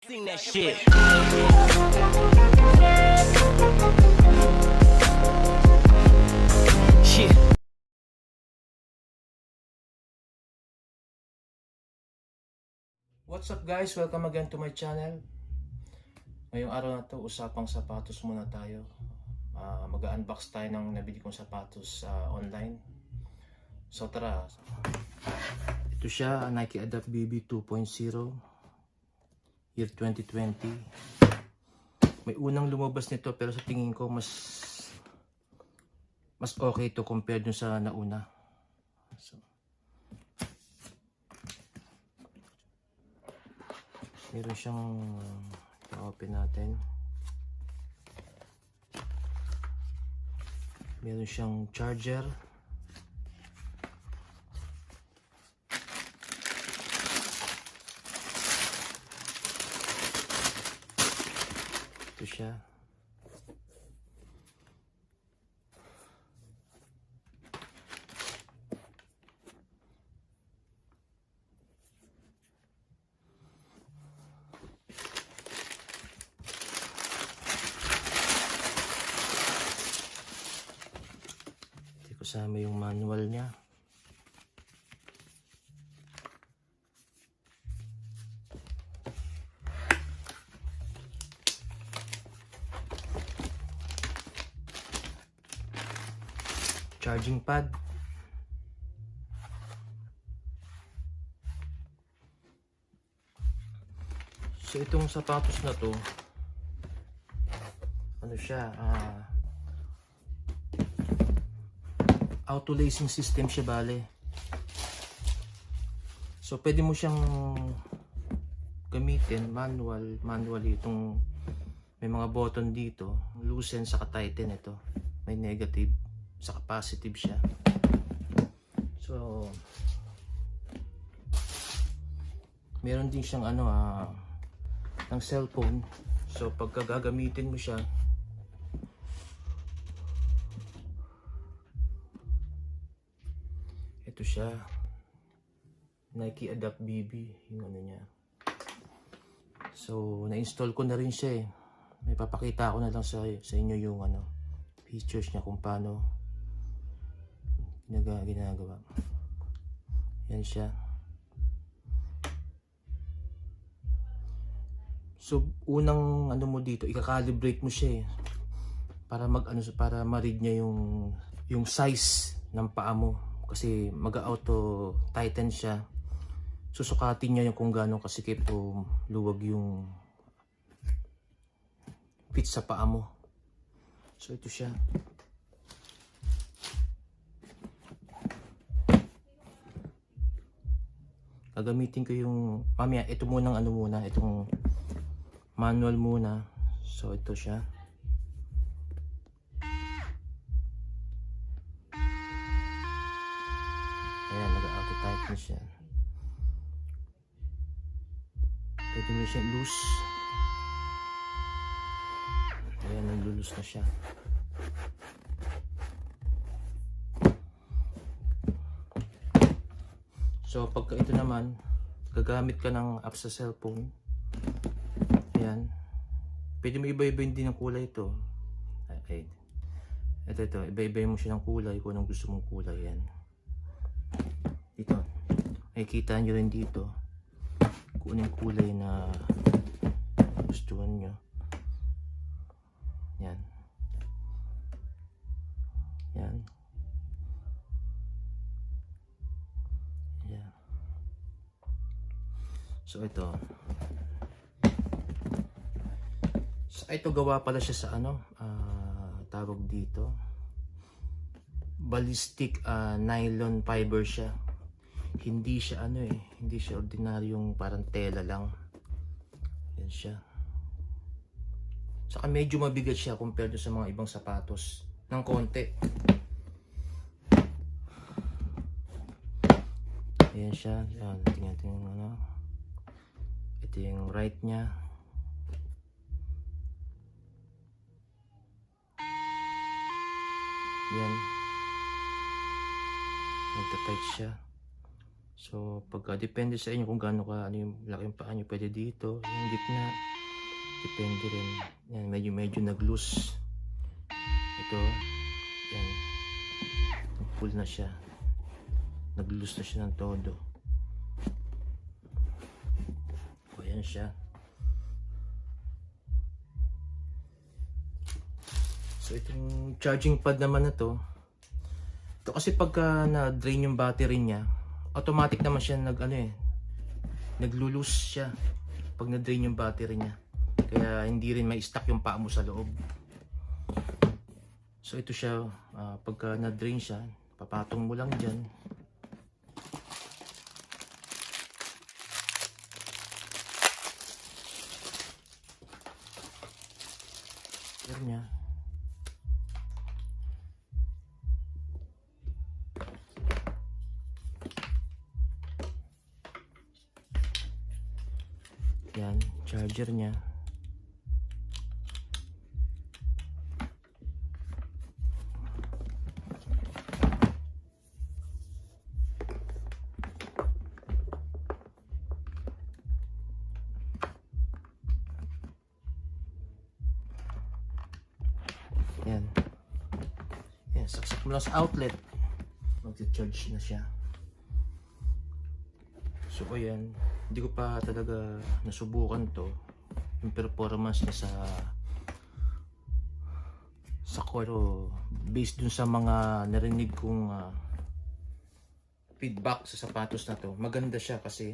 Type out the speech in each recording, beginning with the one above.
Sing that shit. Shit. What's up guys? Welcome again to my channel. Ngayong araw na to, usapang sapatos muna tayo. Mag-unbox tayo ng nabili kong sapatos online. So tara. Ito siya, Nike Adapt BB 2.0 year 2020. May unang lumabas nito pero sa tingin ko mas okay to compared dun sa nauna. So, meron siyang open natin. Meron siyang charger. Ito siya. Kasama yung manual niya. Charging pad. So itong sapatos na to, ano siya, auto lacing system siya bale. So pwede mo siyang gamitin manually. Itong may mga button dito, loosen saka tighten. Ito may negative saka positive siya. So meron din siyang ng cellphone. So pagka gagamitin mo siya, ito siya, Nike Adapt BB, yung ano niya. So na-install ko na rin siya eh. May papakita ko na lang sa inyo yung features niya, kung paano ginagawa. Yan siya. So unang mo dito, i-calibrate mo siya eh, para para ma-read niya yung size ng paa mo. Kasi mag-auto tighten siya. Susukatin niya yung kung gaano kasikip o luwag yung fit sa paa mo. So ito siya. Gagamitin ko yung mamaya, ito munang itong manual muna. So ito siya. Ayan, nag-auto tighten siya. Pwede mo siya loose. Ayan, nag-loose na siya. So pagka ito naman, gagamit ka ng app sa cellphone. Ayan. Pwede mo iba-ibayin din ang kulay ito. Okay. Ito. Iba-ibayin mo siya ng kulay kung anong gusto mong kulay. Yan. Dito. Makikita nyo rin dito kung anong kulay na gustuhan nyo. Yan. Yan. Yan. So ito. So ito, gawa pala siya sa tawag dito, ballistic nylon fiber siya. Hindi siya hindi siya ordinaryong parang tela lang. Yan siya. Saka medyo mabigat siya compared sa mga ibang sapatos ng konti. Ayan siya. Tingnan ito yung right niya. Yan. Nagta-tight siya. So pagka depende sa inyo kung gaano ka ano yung laki yung paa nyo, pwede dito, yung gitna, depende rin. Yan, medyo nag-loose. Ito, yan, full na siya, nag-loose na siya ng todo. O yan siya. So itong charging pad naman na to, ito kasi pagka na-drain yung battery niya, automatic naman siya naglo-loose siya pag na-drain yung battery niya. Kaya hindi rin may stock yung paa mo sa loob. So ito siya, pagka na-drain siya, papatong mo lang dyan. Yan niya. Yan, charger niya. Yan. Yan, saksak mo lang sa outlet. Mag-charge na siya. So ayan, hindi ko pa talaga nasubukan to, yung performance niya sa Quero, based dun sa mga narinig kong feedback sa sapatos na to. Maganda siya kasi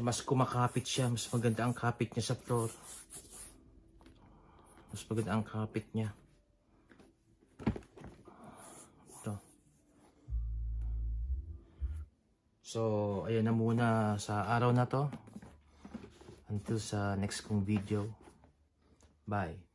mas kumakapit siya, mas maganda ang kapit niya sa floor, mas maganda ang kapit niya. So, ayan na muna sa araw na to. Until sa next kong video. Bye.